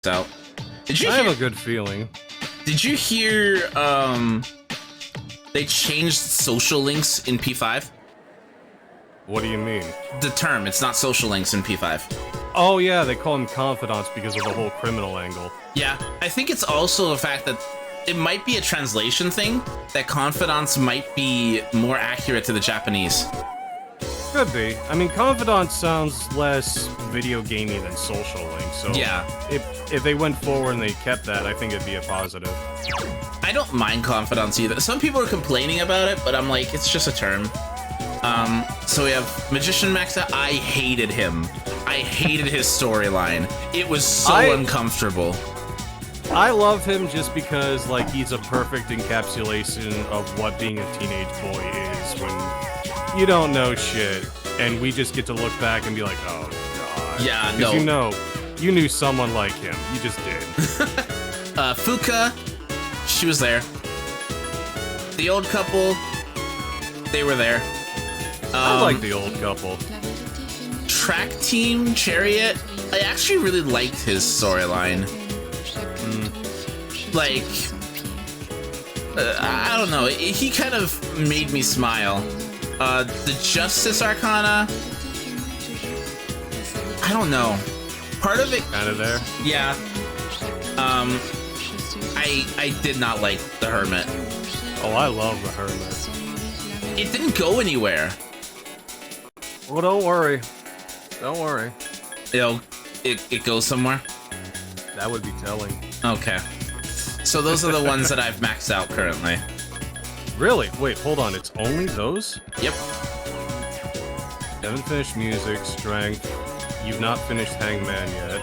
out. I have a good feeling. Did you hear they changed social links in P5? What do you mean? The term, it's not social links in P5. Oh yeah, they call them confidants because of the whole criminal angle. Yeah, I think it's also the fact that it might be a translation thing, that confidants might be more accurate to the Japanese. Could be. I mean, confidant sounds less video gamey than social link, so yeah. If they went forward and they kept that, I think it'd be a positive. I don't mind confidants either. Some people are complaining about it, but I'm like, it's just a term. So we have Magician Maxa. I hated him. I hated his storyline. It was so uncomfortable. I love him just because, like, he's a perfect encapsulation of what being a teenage boy is when you don't know shit, and we just get to look back and be like, oh, God. Yeah, no. You knew someone like him. You just did. Fuka, she was there. The old couple, they were there. I like the old couple. Track Team Chariot, I actually really liked his storyline. Like, I don't know, he kind of made me smile. The Justice Arcana, I don't know. Part of it... Kind of there? Yeah. I did not like the Hermit. Oh, I love the Hermit. It didn't go anywhere. Well, don't worry. Don't worry. It goes somewhere? That would be telling. Okay. So those are the ones that I've maxed out currently. Really? Wait, hold on. It's only those? Yep. Haven't finished music, strength. You've not finished Hangman yet.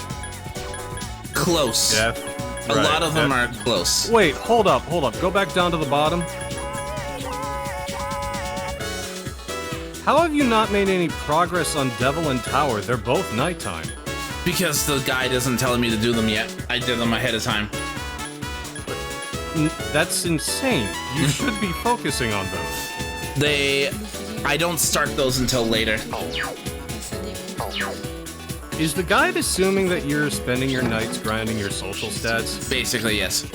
Close. Death. A lot of them are close. Wait, hold up. Go back down to the bottom. How have you not made any progress on Devil and Tower? They're both nighttime. Because the guide isn't telling me to do them yet. I did them ahead of time. That's insane. You should be focusing on those. I don't start those until later. Is the guide assuming that you're spending your nights grinding your social stats? Basically, yes.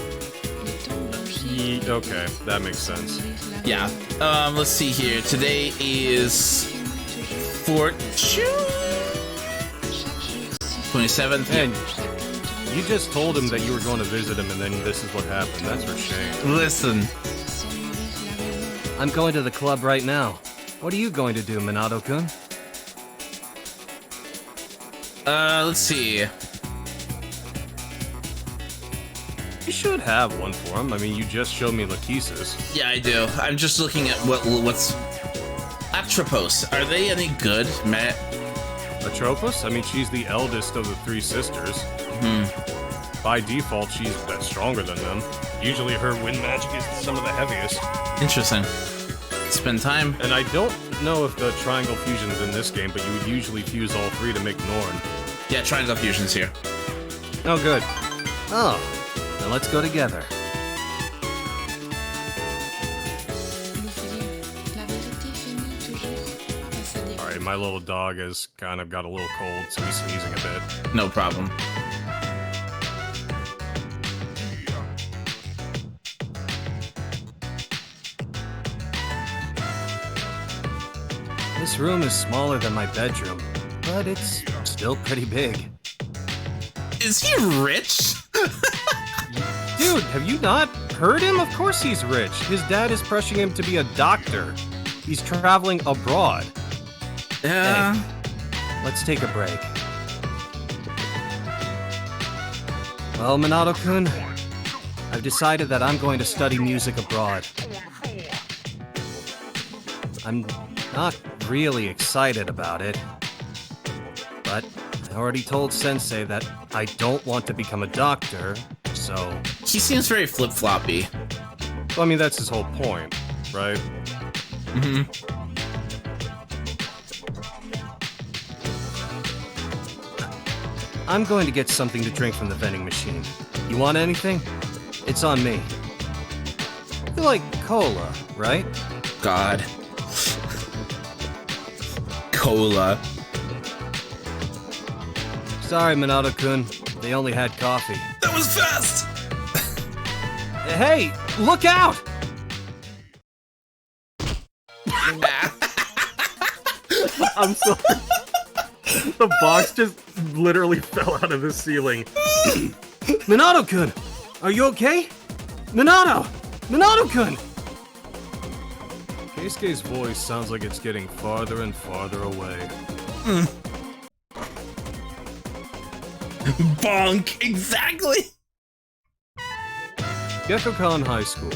Okay, that makes sense. Yeah. Let's see here. Today is Fortune 27th. And you just told him that you were going to visit him, and then this is what happened. That's for shame. Listen. I'm going to the club right now. What are you going to do, Minato-kun? Let's see. You should have one for him. I mean, you just showed me Lachesis. Yeah, I do. I'm just looking at what's... Atropos. Are they any good, Matt? Atropos? I mean, she's the eldest of the three sisters. By default, she's stronger than them. Usually her wind magic is some of the heaviest. Interesting. Spend time. And I don't know if the triangle fusion's in this game, but you would usually fuse all three to make Norn. Yeah, triangle fusion's here. Oh, good. Oh, then let's go together. Alright, my little dog has kind of got a little cold, so he's sneezing a bit. No problem. This room is smaller than my bedroom, but it's still pretty big. Is he rich? Dude, have you not heard him? Of course he's rich. His dad is pressuring him to be a doctor. He's traveling abroad. Yeah. Hey, let's take a break. Well, Minato-kun, I've decided that I'm going to study music abroad. I'm not really excited about it, but I already told Sensei that I don't want to become a doctor, so... He seems very flip-floppy. Well, I mean, that's his whole point, right? I'm going to get something to drink from the vending machine. You want anything? It's on me. You like cola, right? God. Cola. Sorry, Minato-kun. They only had coffee. That was fast! Hey, look out! I'm sorry. The box just literally fell out of the ceiling. Minato-kun! Are you okay? Minato! Minato-kun! Keisuke's voice sounds like it's getting farther and farther away. Bonk! Exactly! Gekkokan High School.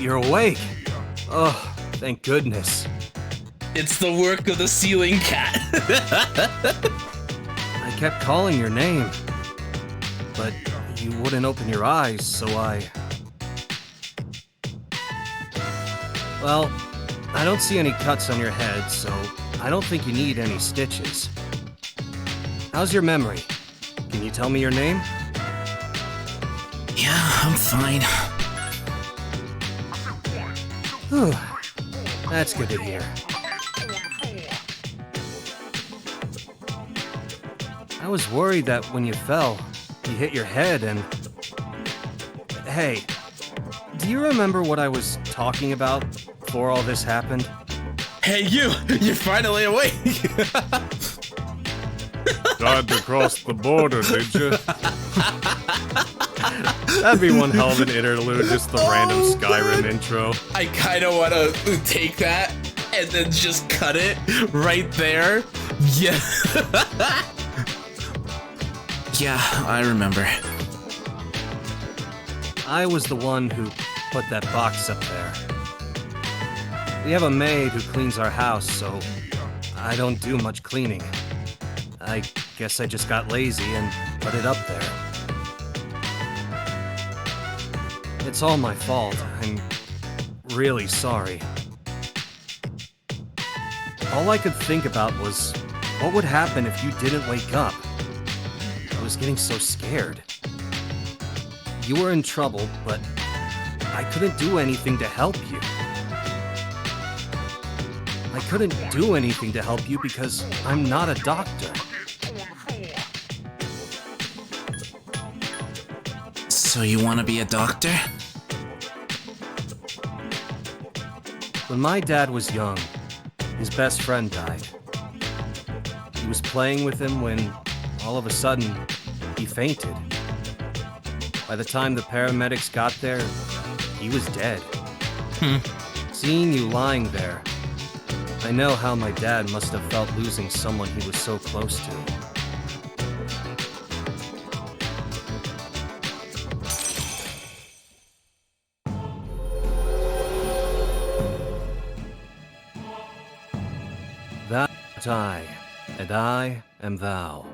You're awake! Oh, thank goodness. It's the work of the ceiling cat. I kept calling your name, but you wouldn't open your eyes, so Well, I don't see any cuts on your head, so I don't think you need any stitches. How's your memory? Can you tell me your name? Yeah, I'm fine. Whew. That's good to hear. I was worried that when you fell, you hit your head and... Hey, do you remember what I was talking about before all this happened? Hey, you're finally awake. Tried to cross the border, did you? That'd be one hell of an interlude, just the random Skyrim intro. I kind of want to take that and then just cut it right there. Yeah. Yeah, I remember. I was the one who put that box up there. We have a maid who cleans our house, so I don't do much cleaning. I guess I just got lazy and put it up there. It's all my fault. I'm really sorry. All I could think about was what would happen if you didn't wake up. I was getting so scared. You were in trouble, but I couldn't do anything to help you. I couldn't do anything to help you because I'm not a doctor. So you want to be a doctor? When my dad was young, his best friend died. He was playing with him when, all of a sudden, he fainted. By the time the paramedics got there, he was dead. Seeing you lying there, I know how my dad must have felt losing someone he was so close to. Thou art I, and I am thou.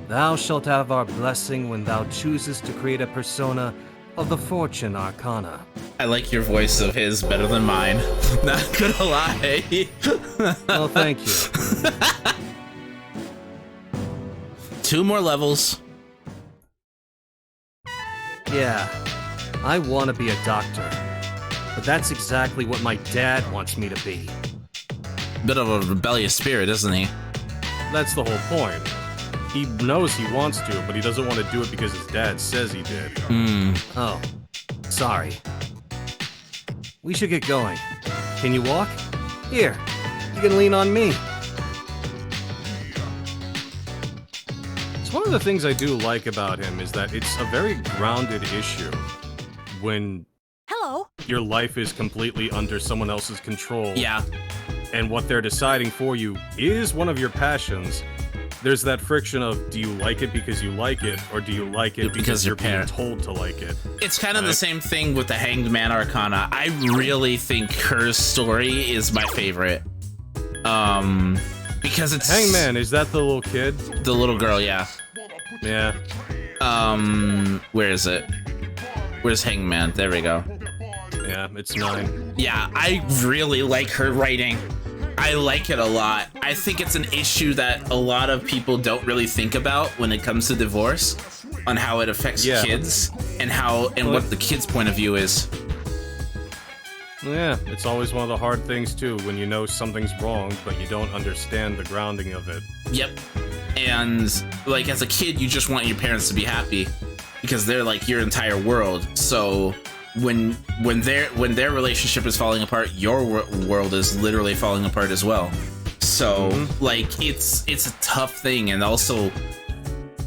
Thou shalt have our blessing when thou choosest to create a persona of the Fortune Arcana. I like your voice of his better than mine. Not gonna lie. Oh, thank you. 2 more levels. Yeah, I want to be a doctor. But that's exactly what my dad wants me to be. Bit of a rebellious spirit, isn't he? That's the whole point. He knows he wants to, but he doesn't want to do it because his dad says he did. Oh, sorry. We should get going. Can you walk? Here, you can lean on me. It's one of the things I do like about him is that it's a very grounded issue when your life is completely under someone else's control. Yeah. And what they're deciding for you is one of your passions. There's that friction of, do you like it because you like it, or do you like it because you're being told to like it? It's kind of the same thing with the Hanged Man Arcana. I really think her story is my favorite. Because it's... Hangman, is that the little kid? The little girl, yeah. Yeah. Where is it? Where's Hangman? There we go. Yeah, it's 9. Yeah, I really like her writing. I like it a lot. I think it's an issue that a lot of people don't really think about when it comes to divorce, on how it affects kids and what the kid's point of view is. Yeah, it's always one of the hard things too, when you know something's wrong, but you don't understand the grounding of it. Yep. And like as a kid, you just want your parents to be happy because they're like your entire world. So when their relationship is falling apart, your world is literally falling apart as well. So like it's a tough thing, and also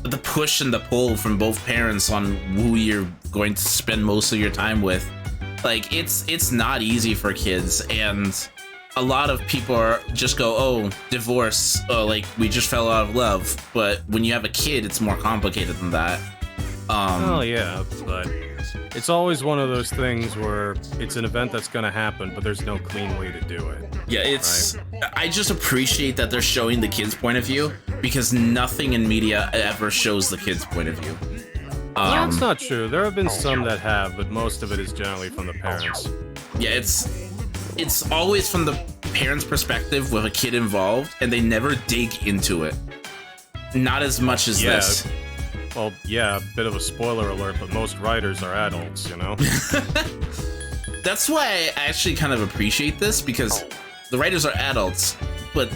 the push and the pull from both parents on who you're going to spend most of your time with. Like it's not easy for kids, and a lot of people are just go, oh, divorce, oh, like we just fell out of love. But when you have a kid, it's more complicated than that. Oh yeah, but it's always one of those things where it's an event that's gonna happen, but there's no clean way to do it. Yeah, it's. Right? I just appreciate that they're showing the kid's point of view, because nothing in media ever shows the kid's point of view. That's not true. There have been some that have, but most of it is generally from the parents. Yeah, it's always from the parents' perspective with a kid involved, and they never dig into it. Not as much as this. Well, yeah, a bit of a spoiler alert, but most writers are adults, you know? That's why I actually kind of appreciate this, because the writers are adults, but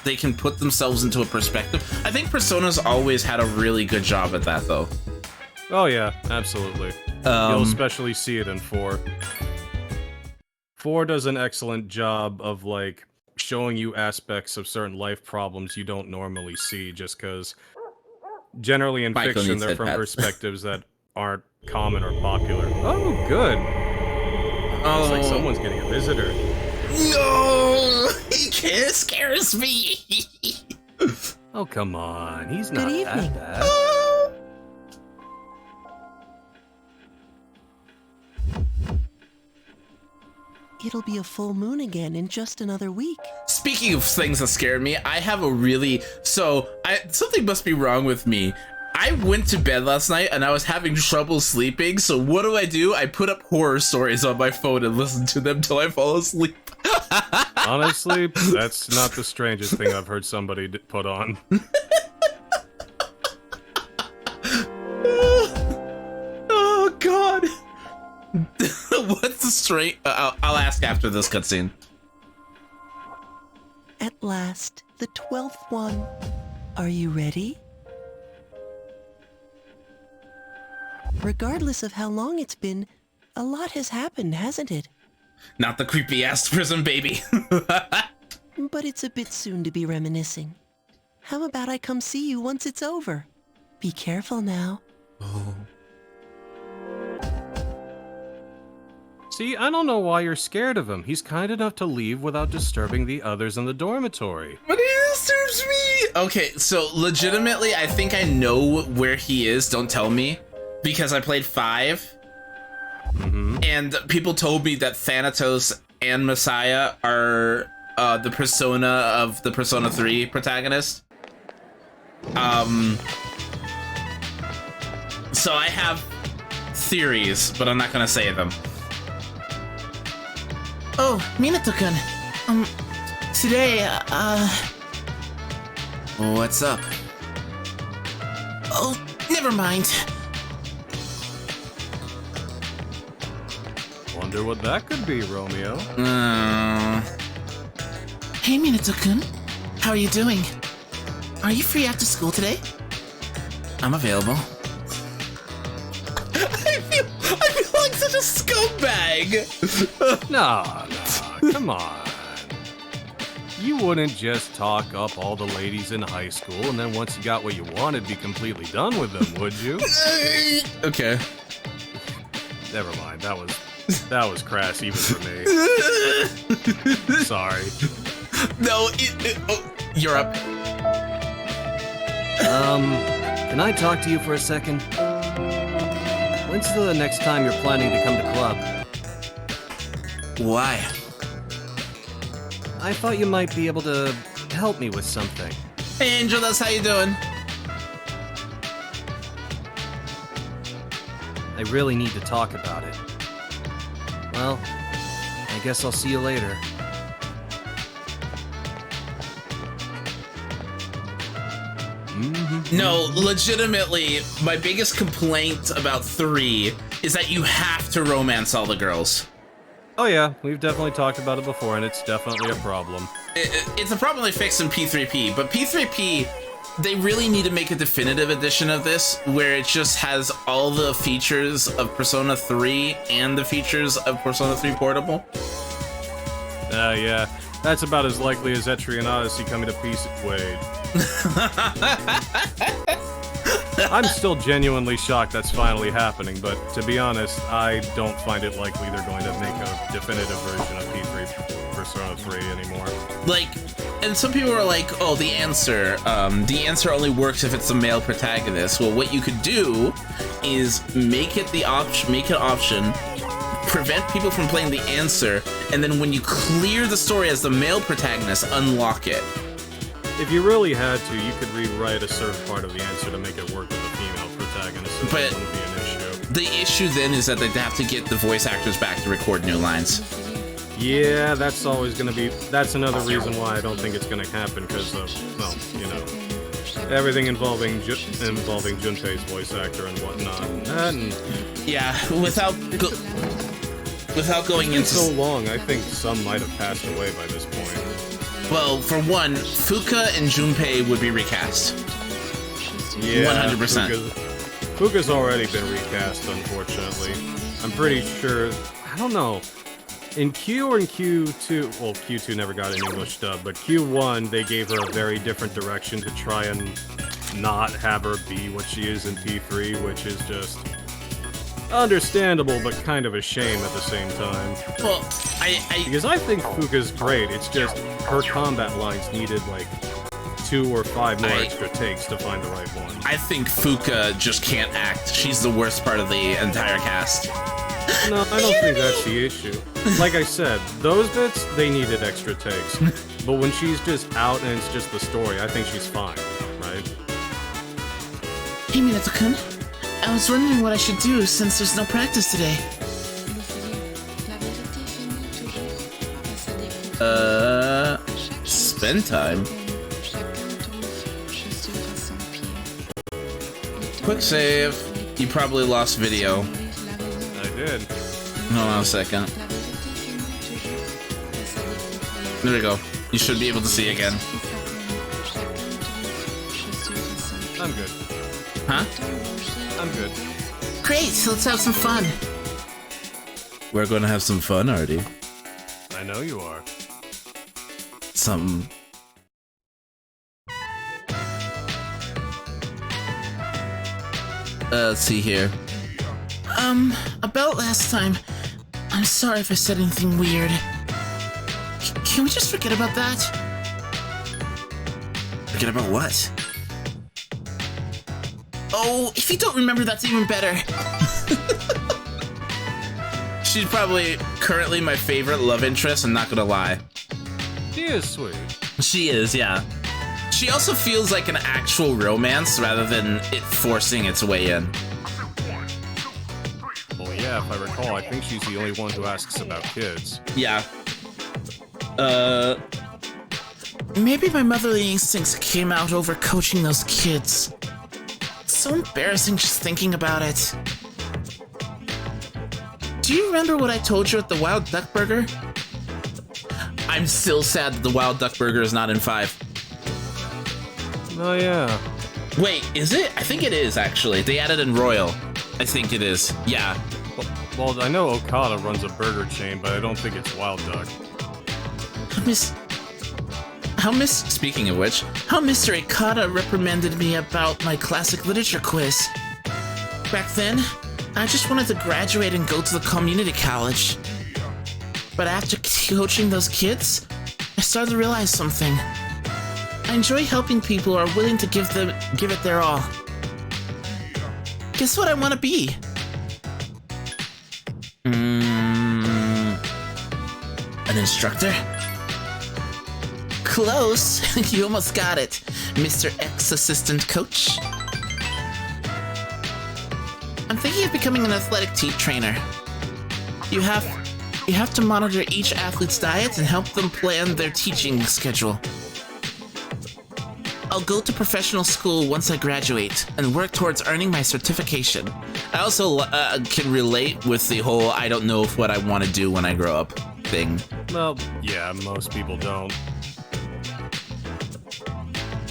they can put themselves into a perspective. I think Persona's always had a really good job at that, though. Oh yeah, absolutely. You'll especially see it in 4. 4 does an excellent job of, like, showing you aspects of certain life problems you don't normally see, just because generally in fiction they're from perspectives that aren't common or popular. Oh, good. Oh. It's like someone's getting a visitor. No! He scares me! Oh, come on. He's not that bad. It'll be a full moon again in just another week. Speaking of things that scared me, I have a really... something must be wrong with me. I went to bed last night and I was having trouble sleeping, so what do? I put up horror stories on my phone and listen to them till I fall asleep. Honestly, that's not the strangest thing I've heard somebody put on. Oh, God. What's the straight? I'll ask after this cutscene. At last, the 12th one. Are you ready? Regardless of how long it's been, a lot has happened, hasn't it? Not the creepy-ass prison baby. But it's a bit soon to be reminiscing. How about I come see you once it's over? Be careful now. Oh. See, I don't know why you're scared of him. He's kind enough to leave without disturbing the others in the dormitory. But he disturbs me! Okay, so legitimately, I think I know where he is, don't tell me, because I played 5. And people told me that Thanatos and Messiah are the persona of the Persona 3 protagonist. So I have theories, but I'm not gonna say them. Oh, Minato-kun. Today, What's up? Oh, never mind. Wonder what that could be, Romeo. Hey, Minato-kun. How are you doing? Are you free after school today? I'm available. I feel like such a scumbag. No, come on. You wouldn't just talk up all the ladies in high school and then once you got what you wanted, be completely done with them, would you? Okay. Never mind. That was crass even for me. Sorry. No, you're up. Can I talk to you for a second? When's the next time you're planning to come to club? Why? I thought you might be able to help me with something. Hey, Angel, that's how you doing? I really need to talk about it. Well, I guess I'll see you later. No, legitimately, my biggest complaint about 3 is that you have to romance all the girls. Oh yeah, we've definitely talked about it before, and it's definitely a problem. It's a problem they fixed in P3P, but P3P They really need to make a definitive edition of this where it just has all the features of Persona 3 and the features of Persona 3 Portable. Yeah. That's about as likely as Etrian Odyssey coming to PC. Wait. I'm still genuinely shocked that's finally happening, but to be honest, I don't find it likely they're going to make a definitive version of P3 Persona 3 anymore. Like, and some people are like, oh, the answer only works if it's a male protagonist. Well, what you could do is make it option, prevent people from playing the answer, and then when you clear the story as the male protagonist, unlock it. If you really had to, you could rewrite a certain part of the answer to make it work with a female protagonist, so that wouldn't be an issue. The issue then is that they'd have to get the voice actors back to record new lines. Yeah, that's always going to be... That's another reason why I don't think it's going to happen, because of, well, you know, everything involving Junpei's voice actor and whatnot. And yeah, without going into... so long, I think some might have passed away by this point. Well, for one, Fuka and Junpei would be recast. Yeah, 100%. Fuka's already been recast, unfortunately. I'm pretty sure... I don't know. In Q or in Q2... Well, Q2 never got an English dub, but Q1, they gave her a very different direction to try and not have her be what she is in P3, which is just... understandable, but kind of a shame at the same time. Well, Because I think Fuka's great, it's just her combat lines needed, like, 2 or 5 more extra takes to find the right one. I think Fuka just can't act. She's the worst part of the entire cast. No, I don't think that's the issue. Like I said, those bits, they needed extra takes. But when she's just out and it's just the story, I think she's fine, right? Hey, Minato-kun. I was wondering what I should do since there's no practice today. Spend time? Quick save. You probably lost video. I did. Hold on a second. There we go. You should be able to see again. I'm good. Huh? I'm good. Great, so let's have some fun. We're gonna have some fun, Artie. I know you are. Something. Let's see here. About last time. I'm sorry if I said anything weird. Can we just forget about that? Forget about what? Oh, if you don't remember, that's even better. She's probably currently my favorite love interest, I'm not gonna lie. She is sweet. She is, yeah. She also feels like an actual romance rather than it forcing its way in. Well, yeah, if I recall, I think she's the only one who asks about kids. Yeah. Maybe my motherly instincts came out over coaching those kids. It's so embarrassing just thinking about it. Do you remember what I told you at the Wild Duck Burger? I'm still sad that the Wild Duck Burger is not in 5. Oh, yeah. Wait, is it? I think it is, actually. They added in Royal. I think it is. Yeah. Well, I know Okada runs a burger chain, but I don't think it's Wild Duck. Speaking of which, how Mr. Okada reprimanded me about my classic literature quiz. Back then, I just wanted to graduate and go to the community college. But after coaching those kids, I started to realize something. I enjoy helping people who are willing to give it their all. Guess what I want to be? An instructor? Close. You almost got it, Mr. Ex-Assistant Coach. I'm thinking of becoming an athletic trainer. You have to monitor each athlete's diet and help them plan their teaching schedule. I'll go to professional school once I graduate and work towards earning my certification. I also can relate with the whole I don't know what I want to do when I grow up thing. Well, yeah, most people don't.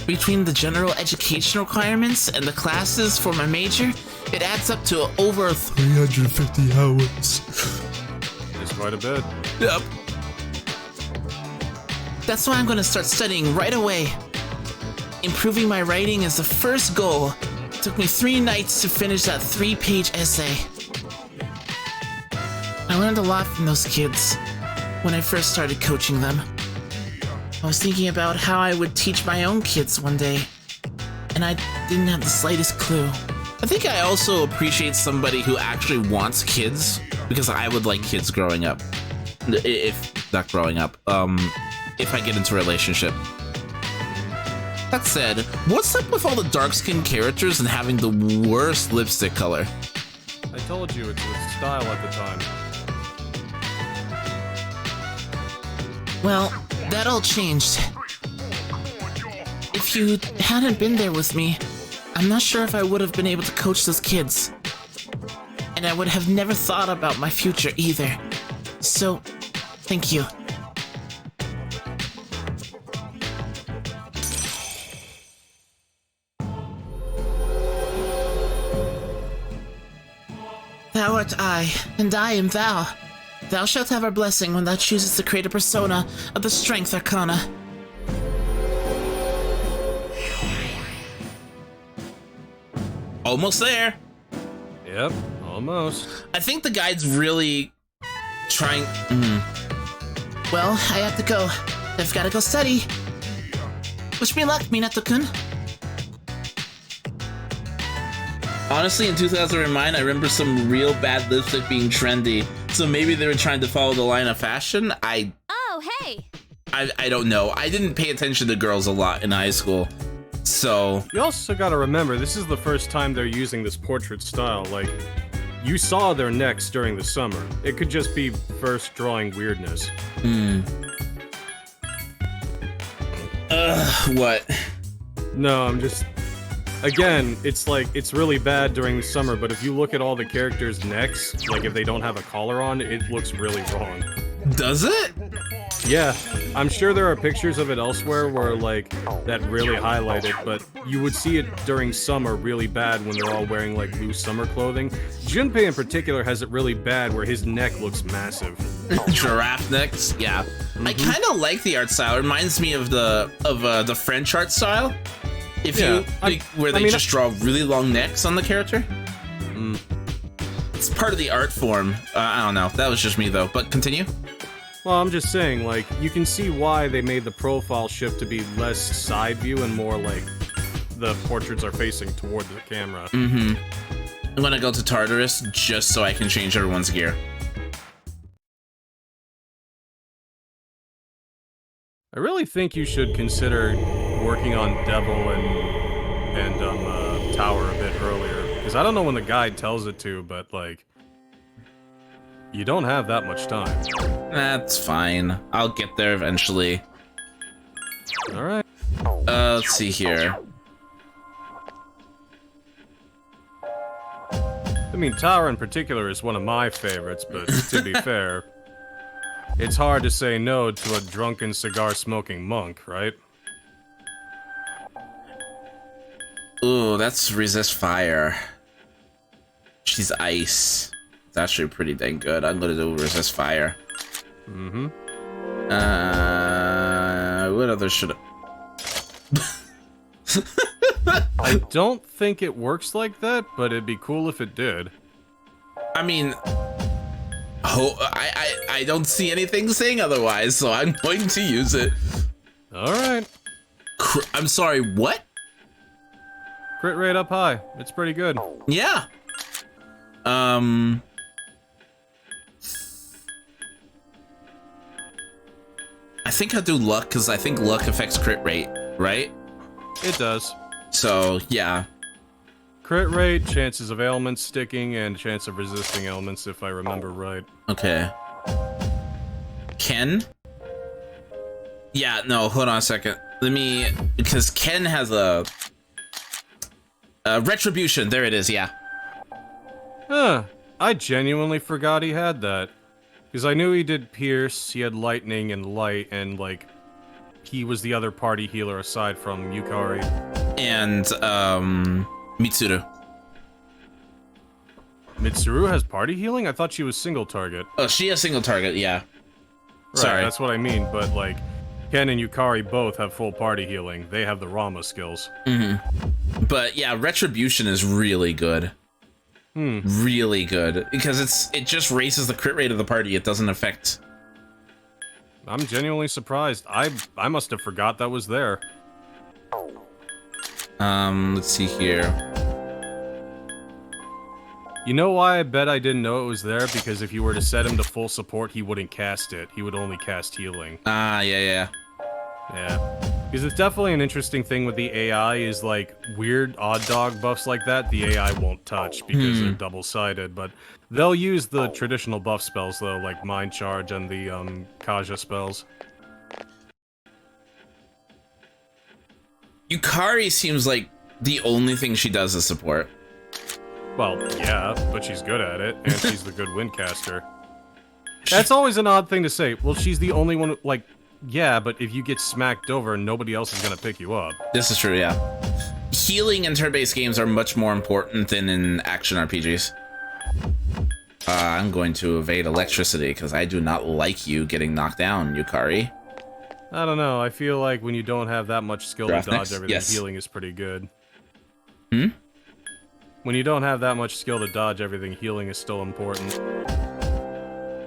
Between the general education requirements and the classes for my major, it adds up to over 350 hours. It's quite a bit. Yep. That's why I'm gonna start studying right away. Improving my writing is the first goal. It took me 3 nights to finish that 3-page essay. I learned a lot from those kids when I first started coaching them. I was thinking about how I would teach my own kids one day, and I didn't have the slightest clue. I think I also appreciate somebody who actually wants kids, because I would like kids growing up. If not growing up, if I get into a relationship. That said, what's up with all the dark-skinned characters and having the worst lipstick color? I told you, it's with style at the time. Well, that all changed. If you hadn't been there with me, I'm not sure if I would have been able to coach those kids. And I would have never thought about my future either. So, thank you. Thou art I, and I am thou. Thou shalt have our blessing when thou choosest to create a persona of the Strength Arcana. Almost there. Yep, almost. I think the guide's really trying... Well, I have to go. I've gotta go study. Wish me luck, Minato-kun. Honestly, in 2009, I remember some real bad lipstick being trendy. So maybe they were trying to follow the line of fashion. Oh, hey! I don't know. I didn't pay attention to girls a lot in high school. So... You also gotta remember, this is the first time they're using this portrait style. Like, you saw their necks during the summer. It could just be first drawing weirdness. What? No, I'm just... Again, it's like, it's really bad during the summer, but if you look at all the characters' necks, like if they don't have a collar on, it looks really wrong. Does it? Yeah, I'm sure there are pictures of it elsewhere where, like, that really highlighted, but you would see it during summer really bad when they're all wearing, like, loose summer clothing. Junpei in particular has it really bad where his neck looks massive. Giraffe necks? Yeah. I kind of like the art style. It reminds me of the French art style. Where they just draw really long necks on the character. It's part of the art form. I don't know. That was just me, though. But continue. Well, I'm just saying, like, you can see why they made the profile shift to be less side view and more like the portraits are facing toward the camera. I'm gonna go to Tartarus just so I can change everyone's gear. I really think you should consider working on Devil and Tower a bit earlier, because I don't know when the guide tells it to, but, like, you don't have that much time. That's fine. I'll get there eventually. Alright. Let's see here. I mean, Tower in particular is one of my favorites, but to be fair, it's hard to say no to a drunken cigar-smoking monk, right? Ooh, that's resist fire. She's ice. It's actually pretty dang good. I'm gonna do resist fire. What other should I don't think it works like that, but it'd be cool if it did. I mean, I don't see anything saying otherwise, so I'm going to use it. Alright. I'm sorry, what? Crit rate up high. It's pretty good. Yeah. I think I'll do luck, because I think luck affects crit rate, right? It does. So, yeah. Crit rate, chances of ailments sticking, and chance of resisting ailments, if I remember right. Okay. Ken? Yeah, no, hold on a second. Let me... Because Ken has a retribution. There it is, yeah. Huh. I genuinely forgot he had that. Because I knew he did Pierce, he had Lightning and Light, and, like, he was the other party healer aside from Yukari. And Mitsuru. Mitsuru has party healing? I thought she was single target. Oh, she has single target, yeah. Right, Sorry. that's what I mean, but like, Ken and Yukari both have full party healing. They have the Rama skills. But yeah, Retribution is really good. Really good. Because it just raises the crit rate of the party. It doesn't affect... I'm genuinely surprised. I must have forgot that was there. Let's see here. You know why I bet I didn't know it was there? Because if you were to set him to full support, he wouldn't cast it. He would only cast healing. Ah, yeah. Yeah. Because it's definitely an interesting thing with the AI is like weird odd dog buffs like that, the AI won't touch because they're double-sided, but they'll use the traditional buff spells though, like Mind Charge and the Kaja spells. Yukari seems like the only thing she does is support. Well, yeah, but she's good at it, and she's the good windcaster. That's always an odd thing to say. Well, she's the only one, like, yeah, but if you get smacked over, nobody else is gonna pick you up. This is true, yeah. Healing in turn-based games are much more important than in action RPGs. I'm going to evade electricity, because I do not like you getting knocked down, Yukari. I don't know, I feel like when you don't have that much skill to Draft dodge next? everything, Yes. healing is pretty good. Hmm? When you don't have that much skill to dodge everything, healing is still important.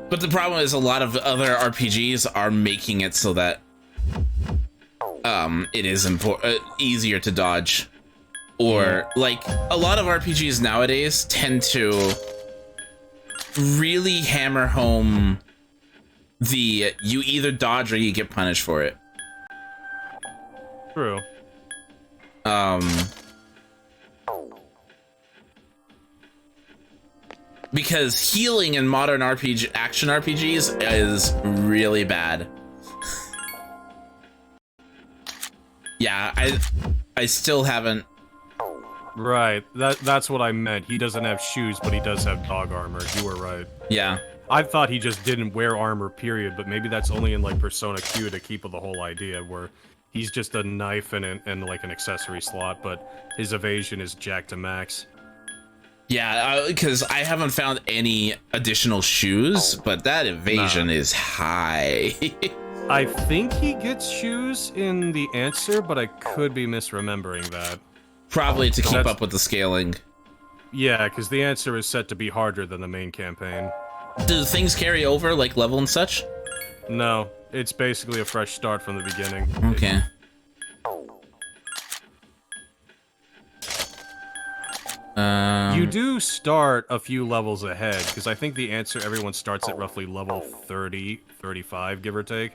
But the problem is a lot of other RPGs are making it so that it is easier to dodge. Or, like, a lot of RPGs nowadays tend to really hammer home the you either dodge or you get punished for it. True. Because healing in modern action RPGs is really bad. Yeah, I still haven't. Right, that's what I meant. He doesn't have shoes, but he does have dog armor. You were right. Yeah. I thought he just didn't wear armor, period, but maybe that's only in, like, Persona Q to keep with the whole idea, where he's just a knife and like, an accessory slot, but his evasion is jacked to max. Yeah, because I haven't found any additional shoes, but that evasion is high. I think he gets shoes in the answer, but I could be misremembering that. Probably to keep up with the scaling. Yeah, because the answer is set to be harder than the main campaign. Do things carry over, like level and such? No, it's basically a fresh start from the beginning. Okay. You do start a few levels ahead, because I think the answer everyone starts at roughly level 30, 35, give or take.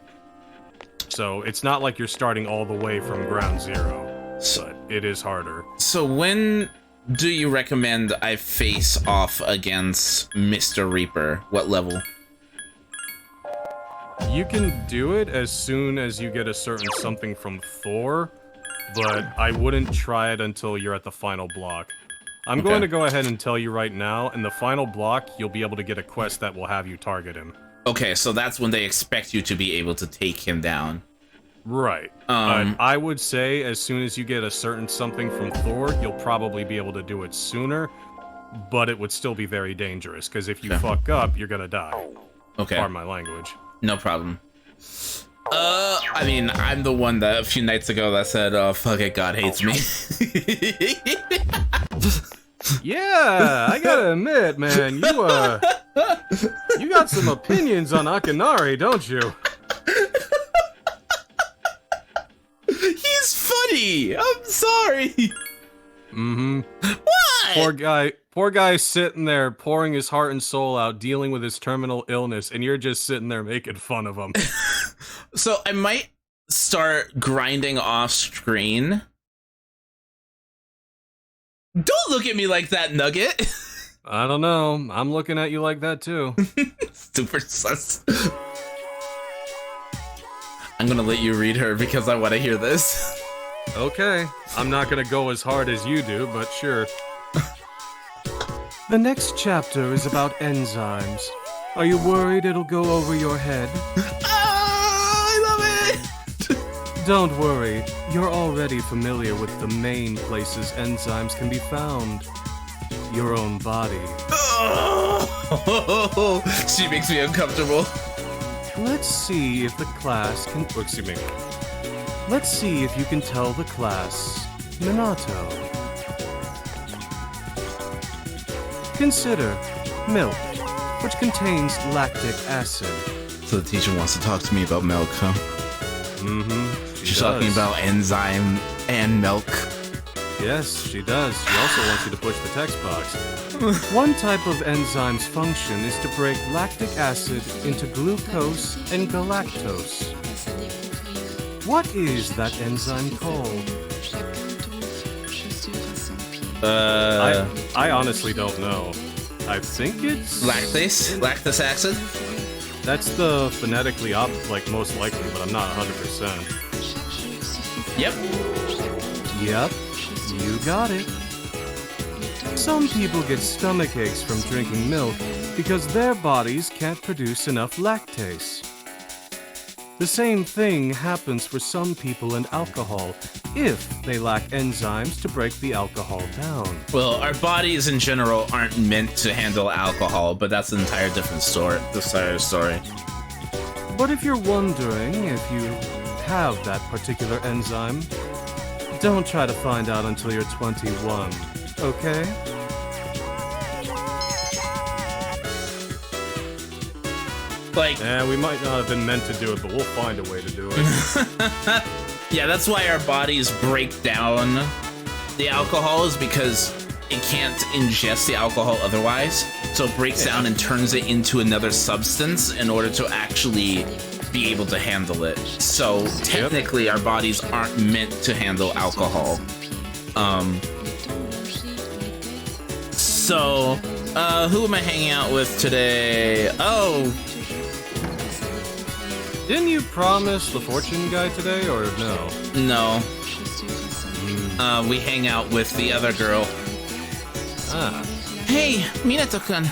So it's not like you're starting all the way from ground zero, but it is harder. So when do you recommend I face off against Mr. Reaper? What level? You can do it as soon as you get a certain something from Thor, but I wouldn't try it until you're at the final block. I'm going to go ahead and tell you right now, in the final block, you'll be able to get a quest that will have you target him. Okay, so that's when they expect you to be able to take him down. Right. I would say as soon as you get a certain something from Thor, you'll probably be able to do it sooner, but it would still be very dangerous, because if you fuck up, you're gonna die. Okay. Pardon my language. No problem. I mean, I'm the one that a few nights ago that said, oh, fuck it, God hates me. Yeah, I gotta admit, man, you got some opinions on Akinari, don't you? He's funny! I'm sorry! Mm-hmm. What? Poor guy sitting there pouring his heart and soul out, dealing with his terminal illness, and you're just sitting there making fun of him. So I might start grinding off screen. Don't look at me like that, Nugget! I don't know. I'm looking at you like that, too. Super sus. I'm gonna let you read her because I want to hear this. Okay. I'm not gonna go as hard as you do, but sure. The next chapter is about enzymes. Are you worried it'll go over your head? I love it! Don't worry, you're already familiar with the main places enzymes can be found. Your own body. Oh, she makes me uncomfortable. Let's see if the class can... oh, excuse me. Let's see if you can tell the class Minato. Consider milk, which contains lactic acid. So the teacher wants to talk to me about milk, huh? Mm-hmm. She's talking about enzyme and milk. Yes, she does. She also wants you to push the text box. One type of enzyme's function is to break lactic acid into glucose and galactose. What is that enzyme called? I honestly don't know. I think it's... Lactase? Lactic acid? That's the phonetically most likely, but I'm not 100%. Yep. Yep, you got it. Some people get stomach aches from drinking milk because their bodies can't produce enough lactase. The same thing happens for some people in alcohol if they lack enzymes to break the alcohol down. Well, our bodies in general aren't meant to handle alcohol, but that's an entire different story. But if you're wondering if you have that particular enzyme, don't try to find out until you're 21, okay? Like, We might not have been meant to do it, but we'll find a way to do it. yeah, that's why our bodies break down the alcohol, is because it can't ingest the alcohol otherwise. So it breaks down and turns it into another substance in order to actually be able to handle it. So technically, our bodies aren't meant to handle alcohol. So, who am I hanging out with today? Oh, Didn't you promise the fortune guy today, or no? no. We hang out with the other girl. Ah. Hey, Minato-kun.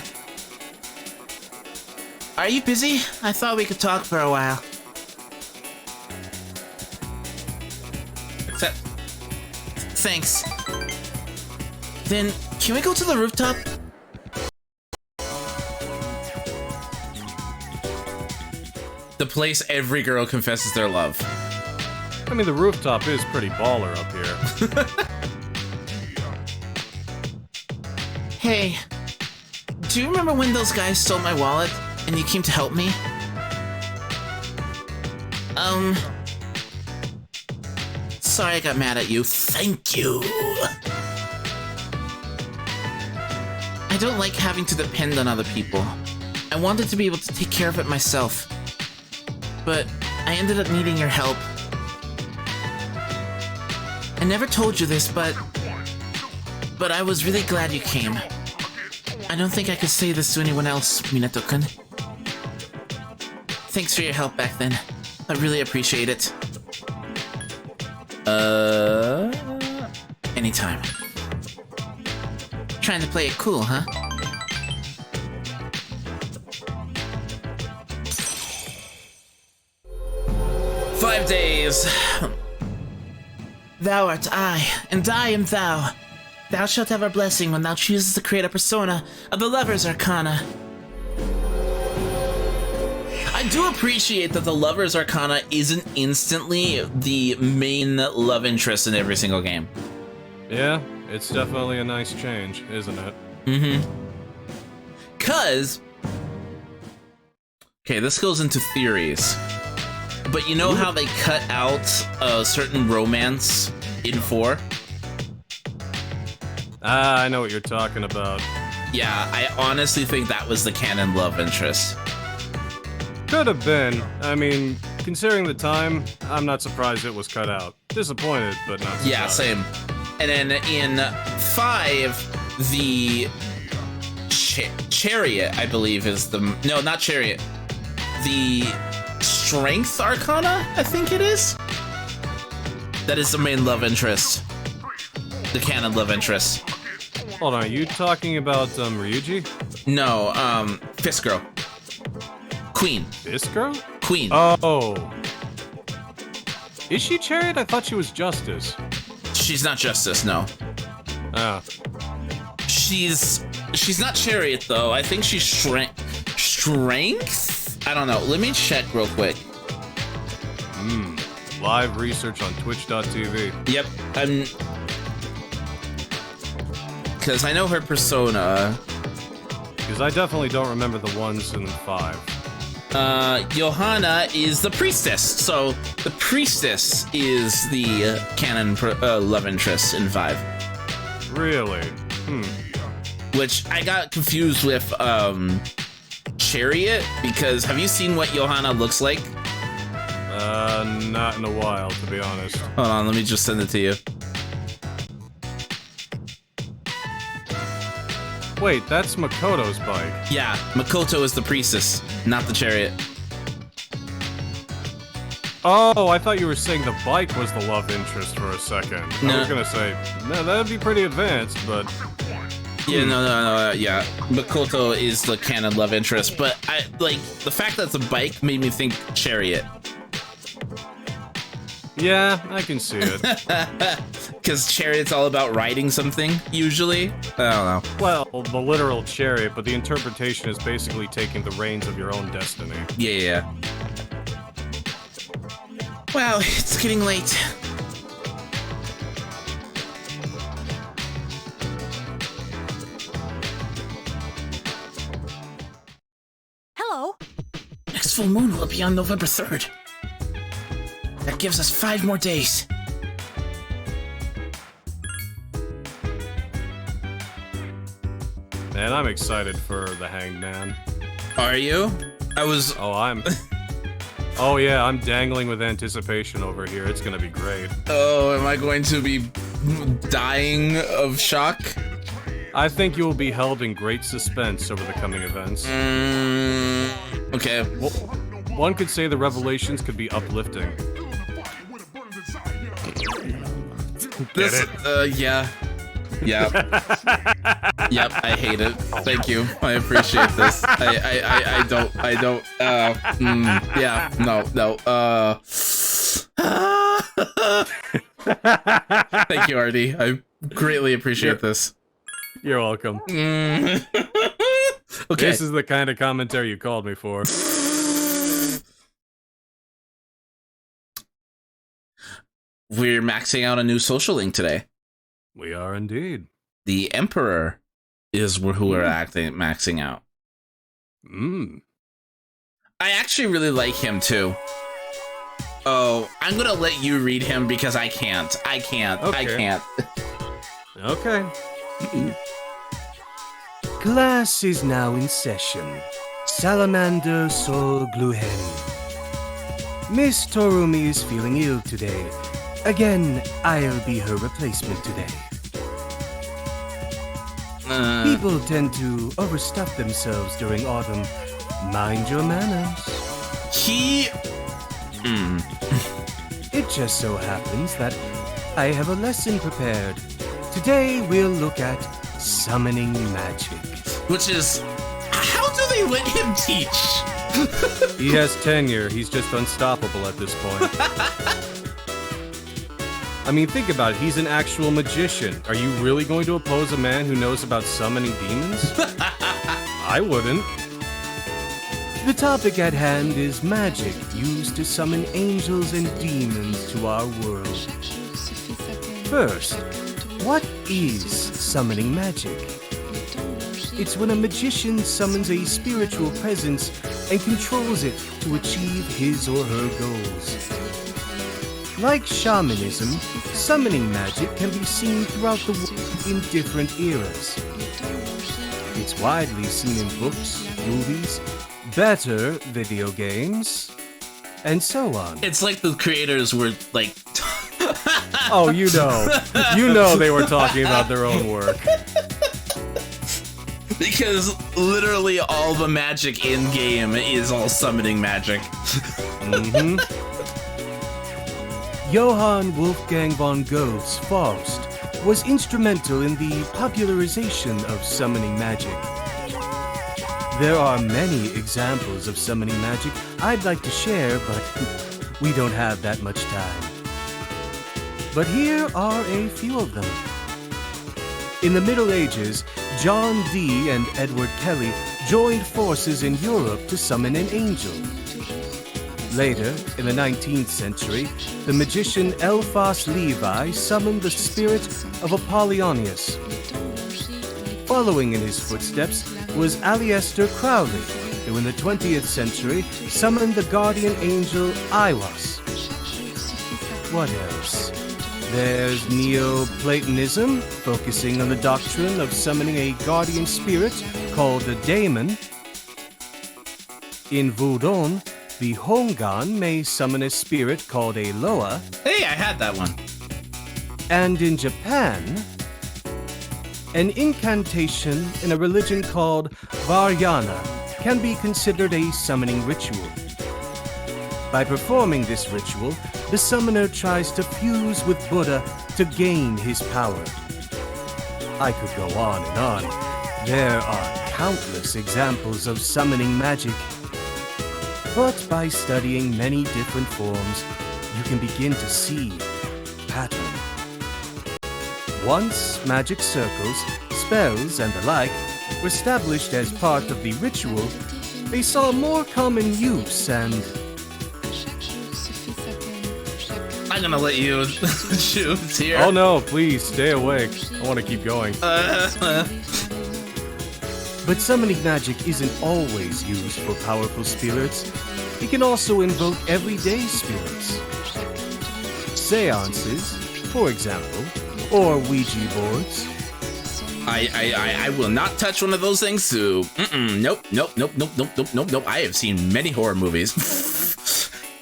Are you busy? I thought we could talk for a while. Thanks. Then, can we go to the rooftop? The place every girl confesses their love. I mean, the rooftop is pretty baller up here. Hey, do you remember when those guys stole my wallet and you came to help me? Sorry I got mad at you. Thank you. I don't like having to depend on other people. I wanted to be able to take care of it myself. But I ended up needing your help. I never told you this, but I was really glad you came. I don't think I could say this to anyone else, Minato-kun. Thanks for your help back then. I really appreciate it. Anytime. Trying to play it cool, huh? "5 days. Thou art I, and I am thou. Thou shalt have our blessing when thou chooses to create a persona of the Lover's Arcana." I do appreciate that the Lover's Arcana isn't instantly the main love interest in every single game. Yeah, it's definitely a nice change, isn't it? Mm-hmm. 'Cause... okay, this goes into theories. But you know how they cut out a certain romance in 4? Ah, I know what you're talking about. Yeah, I honestly think that was the canon love interest. Could have been. I mean, considering the time, I'm not surprised it was cut out. Disappointed, but not surprised. Yeah, same. And then in 5, the Chariot, I believe, is the... no, not Chariot. The Strength Arcana, I think it is? That is the main love interest. The canon love interest. Hold on, are you talking about Ryuji? No, Fist Girl. Queen. This girl? Queen. Oh. Is she Chariot? I thought she was Justice. She's not Justice, no. Ah. She's not Chariot, though. I think she's Strength? I don't know. Let me check real quick. Live research on Twitch.tv. Yep. Because I know her persona. Because I definitely don't remember the ones in 5. Johanna is the priestess. So the priestess is the canon love interest in 5. Really? Which I got confused with Chariot, because have you seen what Johanna looks like? Not in a while, to be honest. Hold on, let me just send it to you. Wait, that's Makoto's bike. Yeah, Makoto is the priestess, not the Chariot. Oh, I thought you were saying the bike was the love interest for a second. No. I was gonna say, no, that'd be pretty advanced, but... Yeah, no, yeah. Makoto is the canon love interest, but the fact that it's a bike made me think Chariot. Yeah, I can see it. Because Chariot's all about riding something, usually. I don't know. Well, the literal chariot, but the interpretation is basically taking the reins of your own destiny. Yeah. Wow, it's getting late. Hello. Next full moon will be on November 3rd. That gives us 5 more days. Man, I'm excited for the Hanged Man. Are you? Oh yeah, I'm dangling with anticipation over here. It's gonna be great. Oh, am I going to be dying of shock? I think you will be held in great suspense over the coming events. Okay. Well, one could say the revelations could be uplifting. Yeah. Yep, I hate it. Thank you. I appreciate this. I don't, no. Thank you, Artie. I greatly appreciate this. You're welcome. Okay. This is the kind of commentary you called me for. We're maxing out a new social link today. We are indeed. The Emperor is who we're maxing out. I actually really like him too. Oh, I'm gonna let you read him because I can't. Okay. Okay. Class is now in session. Salamander Sol Gluhen. Miss Torumi is feeling ill today. Again, I'll be her replacement today. People tend to overstuff themselves during autumn. Mind your manners. It just so happens that I have a lesson prepared. Today we'll look at summoning magic. Which is, how do they let him teach? He has tenure. He's just unstoppable at this point. I mean, think about it. He's an actual magician. Are you really going to oppose a man who knows about summoning demons? I wouldn't. The topic at hand is magic used to summon angels and demons to our world. First, what is summoning magic? It's when a magician summons a spiritual presence and controls it to achieve his or her goals. Like shamanism, summoning magic can be seen throughout the world in different eras. It's widely seen in books, movies, better video games, and so on. It's like the creators were like... Oh, you know they were talking about their own work. Because literally all the magic in-game is all summoning magic. Johann Wolfgang von Goethe's Faust was instrumental in the popularization of summoning magic. There are many examples of summoning magic I'd like to share, but we don't have that much time. but here are a few of them. In the Middle Ages, John Dee and Edward Kelly joined forces in Europe to summon an angel. Later, in the 19th century, the magician Eliphas Levi summoned the spirit of Apollonius. Following in his footsteps was Aleister Crowley, who in the 20th century summoned the guardian angel Aiwass. What else? There's Neoplatonism, focusing on the doctrine of summoning a guardian spirit called a daemon. In Wudon, the Hongan may summon a spirit called a Loa. Hey, I had that one. And in Japan, an incantation in a religion called Vajrayana can be considered a summoning ritual. By performing this ritual, the summoner tries to fuse with Buddha to gain his power. I could go on and on. There are countless examples of summoning magic. But by studying many different forms, you can begin to see a pattern. Once magic circles, spells, and the like were established as part of the ritual, they saw more common use and... I'm gonna let you choose here. Oh no, please, stay awake. I want to keep going. But summoning magic isn't always used for powerful spirits. It can also invoke everyday spirits. Seances, for example, or Ouija boards. I will not touch one of those things, so nope. I have seen many horror movies.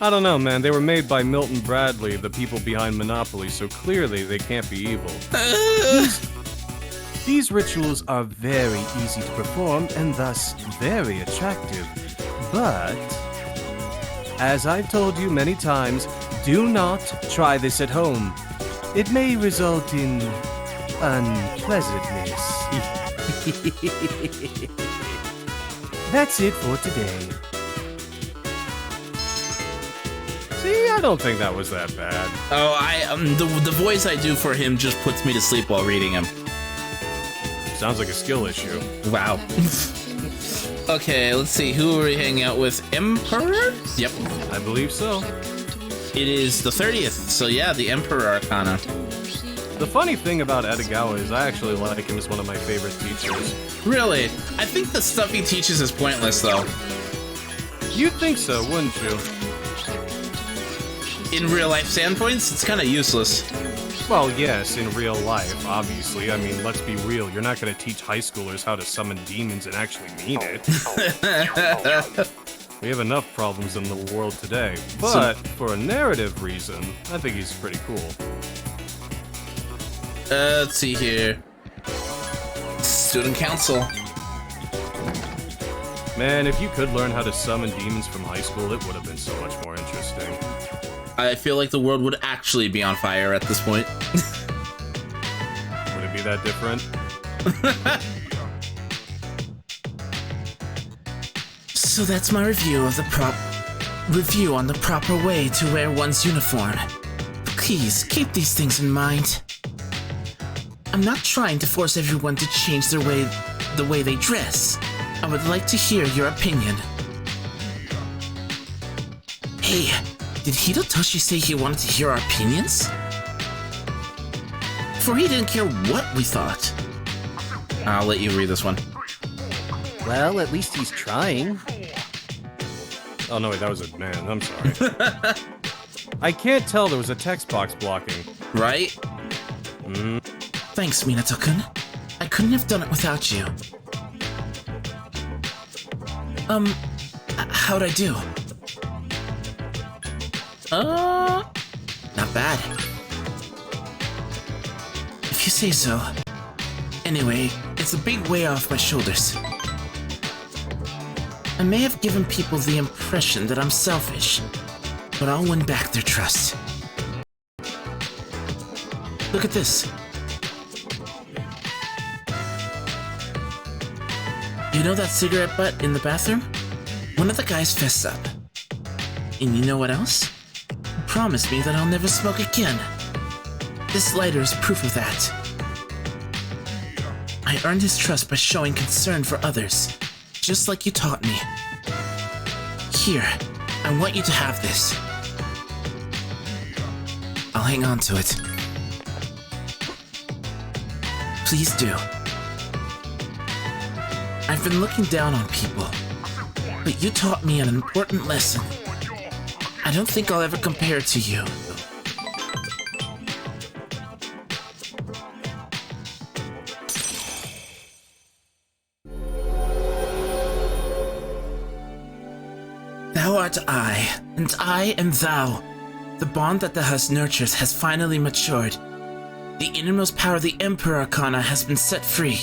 I don't know, man. They were made by Milton Bradley, the people behind Monopoly, so clearly they can't be evil. These rituals are very easy to perform and thus very attractive. But, as I've told you many times, do not try this at home. It may result in unpleasantness. That's it for today. See, I don't think that was that bad. Oh, the voice I do for him just puts me to sleep while reading him. Sounds like a skill issue. Wow. Okay, let's see. Who are we hanging out with? Emperor? Yep. I believe so. It is the 30th, so yeah, the Emperor Arcana. The funny thing about Edogawa is I actually like him as one of my favorite teachers. Really? I think the stuff he teaches is pointless, though. You'd think so, wouldn't you? In real-life standpoints, it's kind of useless. Well, yes, in real life, obviously. I mean, let's be real. You're not going to teach high schoolers how to summon demons and actually mean it. We have enough problems in the world today. But, for a narrative reason, I think he's pretty cool. Let's see here. Student Council. Man, if you could learn how to summon demons from high school, it would have been so much more interesting. I feel like the world would actually be on fire at this point. Would it be that different? So that's my review of review on the proper way to wear one's uniform. Please keep these things in mind. I'm not trying to force everyone to change the way they dress. I would like to hear your opinion. Hey, did Hirotoshi say he wanted to hear our opinions? For he didn't care what we thought. I'll let you read this one. Well, at least he's trying. Oh no, wait, that was a man. I'm sorry. I can't tell there was a text box blocking. Right? Thanks, Minato-kun. I couldn't have done it without you. How'd I do? Not bad. If you say so. Anyway, it's a big weight off my shoulders. I may have given people the impression that I'm selfish, but I'll win back their trust. Look at this. You know that cigarette butt in the bathroom? One of the guys fessed up. And you know what else? He promised me that I'll never smoke again. This lighter is proof of that. I earned his trust by showing concern for others, just like you taught me. Here, I want you to have this. I'll hang on to it. Please do. I've been looking down on people, but you taught me an important lesson. I don't think I'll ever compare to you. Thou art I, and I am thou. The bond that thou hast nurtured has finally matured. The innermost power of the Emperor Arcana has been set free.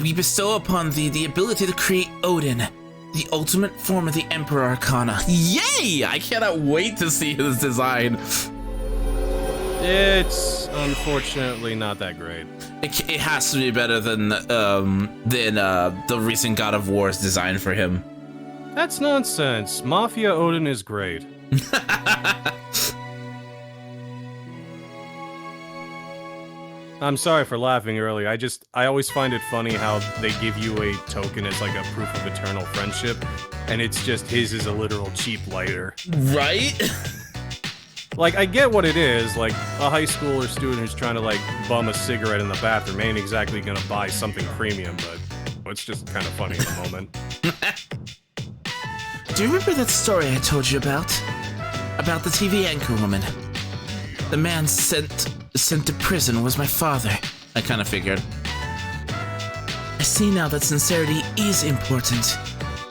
We bestow upon thee the ability to create Odin, the ultimate form of the Emperor Arcana. Yay! I cannot wait to see his design. It's unfortunately not that great. It has to be better than the recent God of War's design for him. That's nonsense. Mafia Odin is great. I'm sorry for laughing earlier. I always find it funny how they give you a token as like a proof of eternal friendship, and it's just his is a literal cheap lighter. Right? Like, I get what it is, like, a high schooler student who's trying to, like, bum a cigarette in the bathroom ain't exactly gonna buy something premium, but it's just kind of funny in the moment. Do you remember that story I told you about? About the TV anchor woman? The man sent to prison was my father. I kind of figured. I see now that sincerity is important,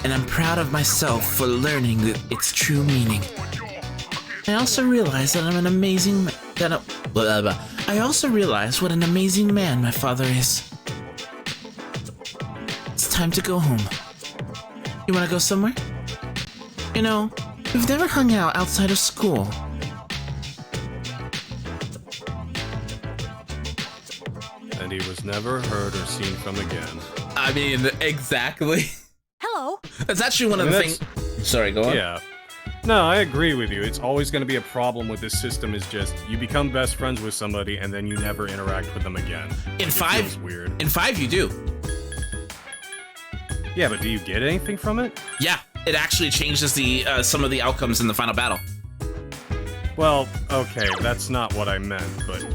and I'm proud of myself for learning its true meaning. I also realize that I'm an amazing I also realize what an amazing man my father is. It's time to go home. You wanna go somewhere? You know, we've never hung out outside of school. And he was never heard or seen from again. I mean, exactly. Hello. That's actually one of the things. Sorry, go on. Yeah. No, I agree with you. It's always going to be a problem with this system is just, you become best friends with somebody and then you never interact with them again. In It 5, feels weird. In 5, you do. Yeah, but do you get anything from it? Yeah, it actually changes the some of the outcomes in the final battle. Well, okay, that's not what I meant, but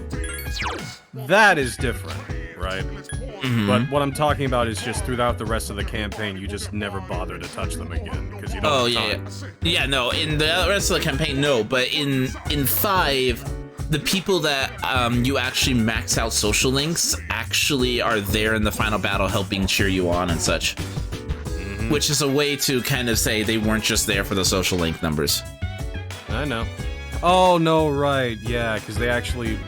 that is different, right? Mm-hmm. But what I'm talking about is just throughout the rest of the campaign, you just never bother to touch them again because you don't Oh have yeah, time. yeah. No, in the rest of the campaign, no. But in 5, the people that you actually max out social links actually are there in the final battle, helping cheer you on and such. Which is a way to kind of say they weren't just there for the social link numbers. I know. Oh, no, right, yeah, because they actually...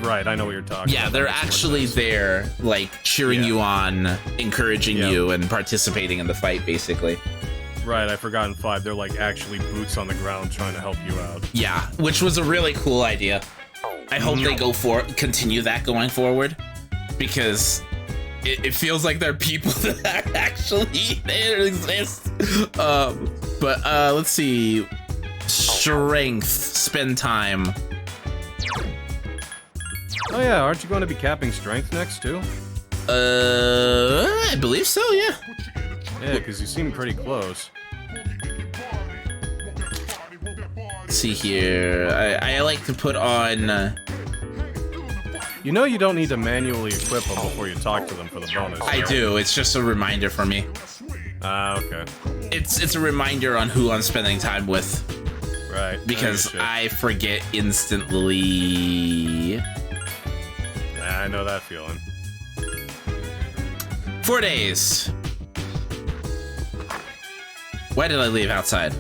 Right, I know what you're talking about. Yeah, they're actually there, like, cheering you on, encouraging you, and participating in the fight, basically. Right, I forgot in 5, they're like actually boots on the ground trying to help you out. Yeah, which was a really cool idea. I hope they continue that going forward, because it feels like there are people that are actually there exist. But let's see. Strength, spend time. Oh yeah, aren't you going to be capping strength next too? I believe so, yeah. Yeah, because you seem pretty close. Let's see here. I like to put on... You know you don't need to manually equip them before you talk to them for the bonus. I right? do. It's just a reminder for me. Ah, okay. It's a reminder on who I'm spending time with. Right. Because I forget instantly. I know that feeling. 4 days. Why did I leave outside?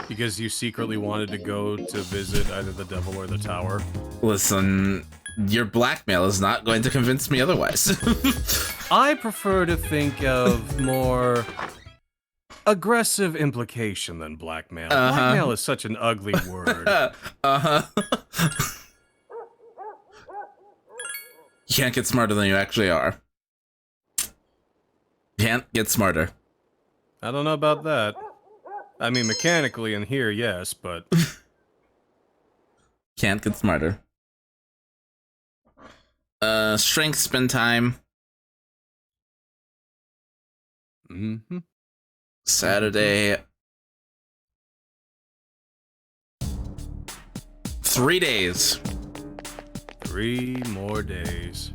Because you secretly wanted to go to visit either the devil or the tower. Listen, your blackmail is not going to convince me otherwise. I prefer to think of more aggressive implication than blackmail. Blackmail is such an ugly word. You can't get smarter than you actually are. Can't get smarter. I don't know about that. I mean, mechanically in here, yes, but... Can't get smarter. Strength spend time. Mm-hmm. Saturday. 3 days. 3 more days.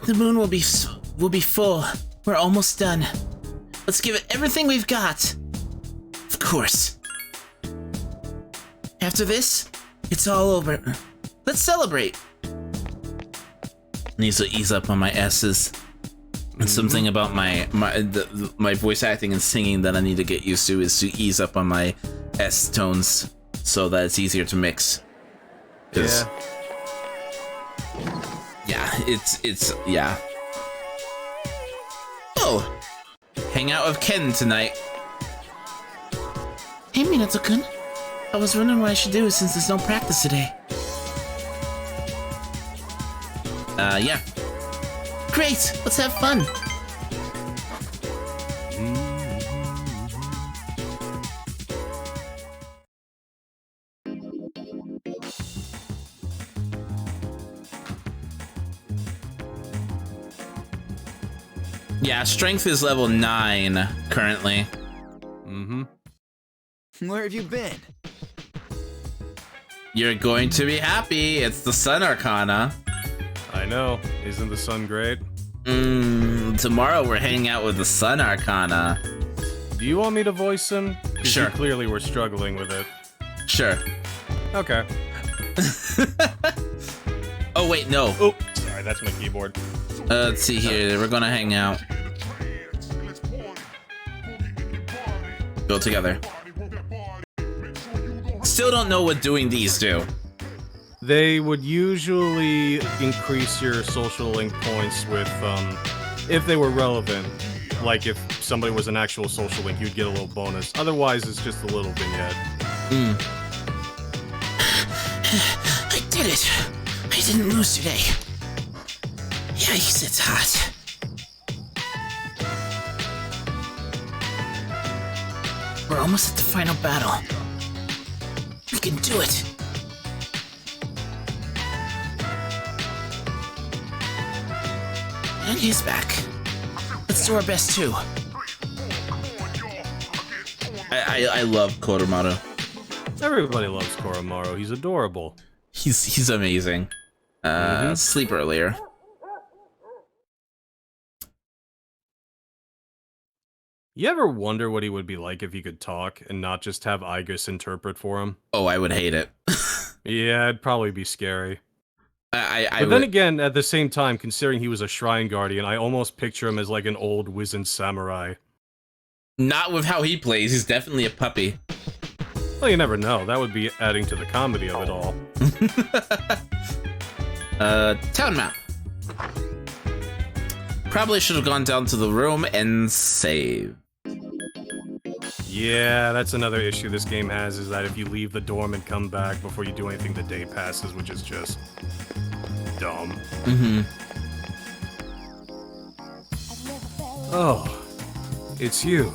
The moon will be full. We're almost done. Let's give it everything we've got. Of course. After this, it's all over. Let's celebrate. Needs to ease up on my S's. And something about my voice acting and singing that I need to get used to is to ease up on my S tones so that it's easier to mix. Yeah. Yeah, yeah. Oh, hang out with Ken tonight. Hey, Minato-kun. I was wondering what I should do since there's no practice today. Yeah. Great, let's have fun. Yeah, strength is level 9 currently. Mm-hmm. Where have you been? You're going to be happy. It's the Sun Arcana. I know. Isn't the sun great? Tomorrow we're hanging out with the Sun Arcana. Do you want me to voice him? 'Cause Sure. You clearly were struggling with it. Sure. Okay. Oh, wait, no. Oh, sorry, that's my keyboard. Let's see here. We're gonna hang out. Go together. Still don't know what doing these do. They would usually increase your social link points with, if they were relevant. Like if somebody was an actual social link, you'd get a little bonus. Otherwise, it's just a little vignette. I did it. I didn't lose today. Yikes, it's hot. We're almost at the final battle. We can do it. And he's back. Let's do our best too. I love Koromaru. Everybody loves Koromaru. He's adorable. He's amazing. Sleep earlier. You ever wonder what he would be like if he could talk and not just have Igus interpret for him? Oh, I would hate it. Yeah, it'd probably be scary. I But then again, at the same time, considering he was a shrine guardian, I almost picture him as like an old wizened samurai. not with how he plays. He's definitely a puppy. Well, you never know. That would be adding to the comedy of it all. Town map. Probably should have gone down to the room and save. Yeah, that's another issue this game has, is that if you leave the dorm and come back before you do anything, the day passes, which is just dumb. Mm-hmm. Oh, it's you.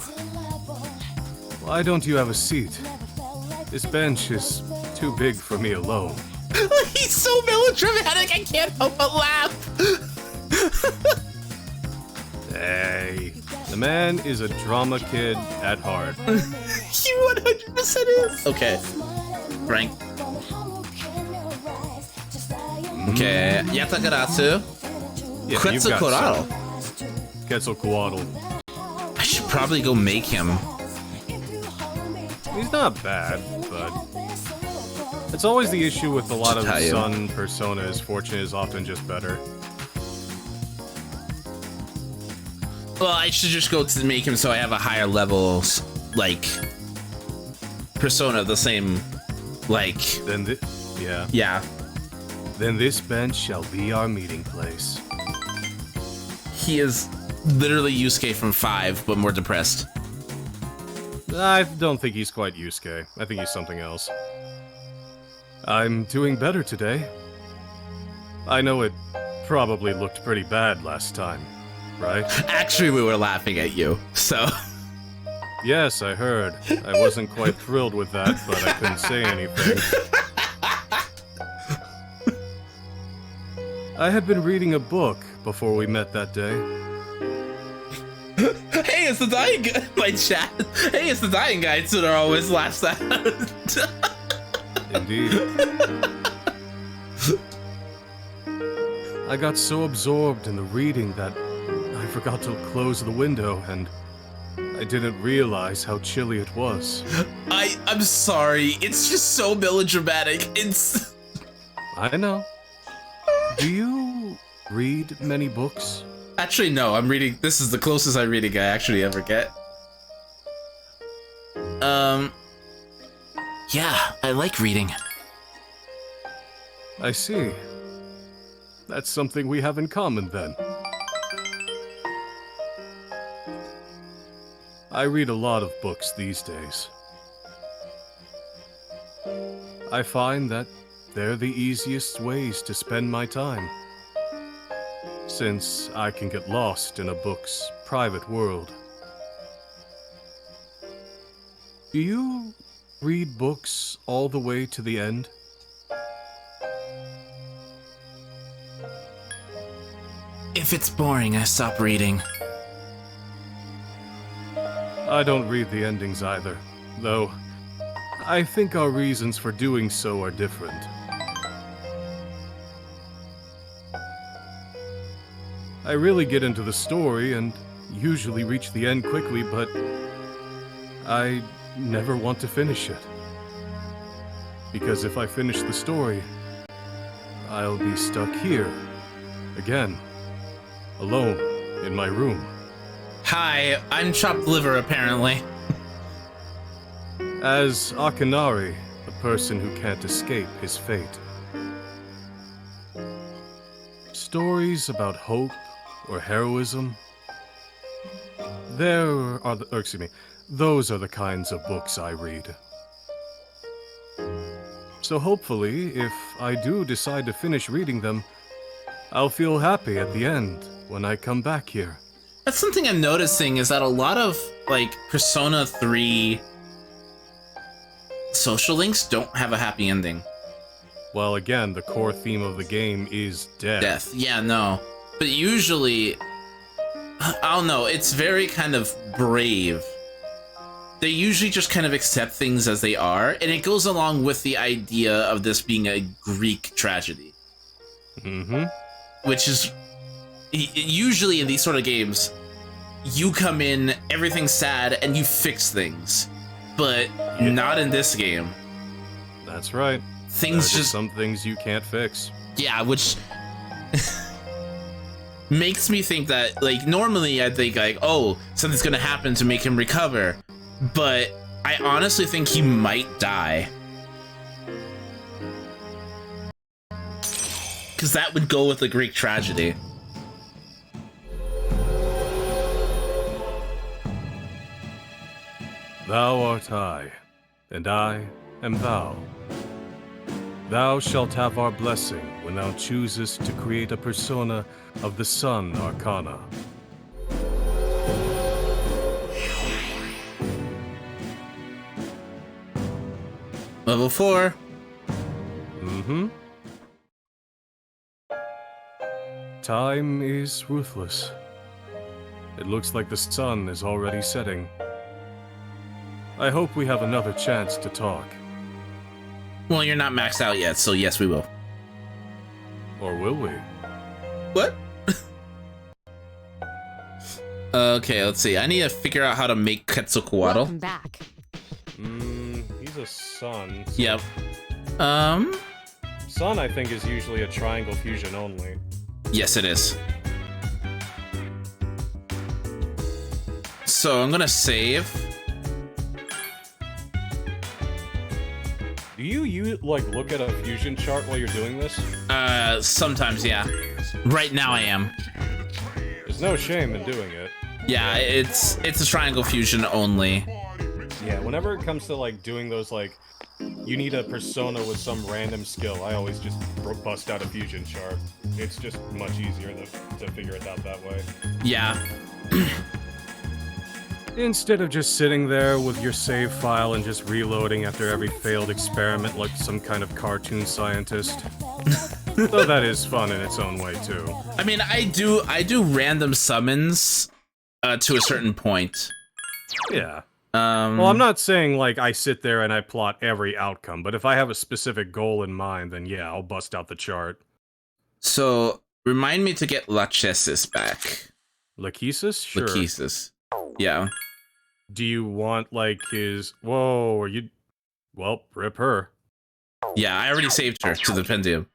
Why don't you have a seat? This bench is too big for me alone. He's so melodramatic, I can't help but laugh. Hey, the man is a drama kid at heart. He 100% is. Okay. Frank. Okay. Yatagarasu. Yeah, you've got Quetzalcoatl. Quetzalcoatl. I should probably go make him. He's not bad, but it's always the issue with a lot of Chitayu. Sun personas. Fortune is often just better. Well, I should just go to make him so I have a higher level, like, persona, the same, like... Then yeah. Yeah. Then this bench shall be our meeting place. He is literally Yusuke from 5, but more depressed. I don't think he's quite Yusuke. I think he's something else. I'm doing better today. I know it probably looked pretty bad last time, right? Actually, we were laughing at you, so... Yes, I heard. I wasn't quite thrilled with that, but I couldn't say anything. I had been reading a book before we met that day. Hey, it's the dying guy. My chat. Hey, it's the dying guy. Tsuda always laughs at. Indeed. I got so absorbed in the reading that I forgot to close the window, and I didn't realize how chilly it was. I'm sorry. It's just so melodramatic. It's... I know. Do you read many books? Actually, no. I'm reading... This is the closest I'm reading I actually ever get. Yeah, I like reading. I see. That's something we have in common, then. I read a lot of books these days. I find that they're the easiest ways to spend my time, since I can get lost in a book's private world. Do you read books all the way to the end? If it's boring, I stop reading. I don't read the endings either, though I think our reasons for doing so are different. I really get into the story and usually reach the end quickly, but I never want to finish it. Because if I finish the story, I'll be stuck here, again, alone, in my room. Hi, I'm chopped liver, apparently. As Akinari, the person who can't escape his fate. Stories about hope or heroism, those are the kinds of books I read. So hopefully, if I do decide to finish reading them, I'll feel happy at the end when I come back here. That's something I'm noticing, is that a lot of, like, Persona 3 social links don't have a happy ending. Well, again, the core theme of the game is death. Death, yeah, no. But usually, I don't know, it's very kind of brave. They usually just kind of accept things as they are, and it goes along with the idea of this being a Greek tragedy. Mm-hmm. Which is, usually in these sort of games, you come in, everything's sad, and you fix things. But not in this game. That's right. Things just... some things you can't fix. Yeah, which... makes me think that, like, normally I'd think, like, oh, something's gonna happen to make him recover. But I honestly think he might die. Because that would go with the Greek tragedy. Thou art I, and I am thou. Thou shalt have our blessing when thou choosest to create a persona of the Sun Arcana. Level 4. Mm-hmm. Time is ruthless. It looks like the sun is already setting. I hope we have another chance to talk. Well, you're not maxed out yet, so yes, we will. Or will we? What? Okay, let's see. I need to figure out how to make Quetzalcoatl. Welcome back. He's a sun. So Yep. sun, I think, is usually a triangle fusion only. Yes, it is. So I'm gonna save. Do you like look at a fusion chart while you're doing this? Sometimes, yeah. Right now I am. There's no shame in doing it. Yeah, it's a triangle fusion only. Yeah, whenever it comes to like doing those like, you need a persona with some random skill, I always just bust out a fusion chart. It's just much easier to figure it out that way. Yeah. Instead of just sitting there with your save file and just reloading after every failed experiment like some kind of cartoon scientist. Though that is fun in its own way too. I mean, I do random summons to a certain point. Yeah. Well, I'm not saying like I sit there and I plot every outcome, but if I have a specific goal in mind, then yeah, I'll bust out the chart. So remind me to get Lachesis back. Lachesis? Sure. Lachesis. Yeah. Do you want like his? Whoa, are you? Well, rip her. Yeah, I already saved her to the Pentium.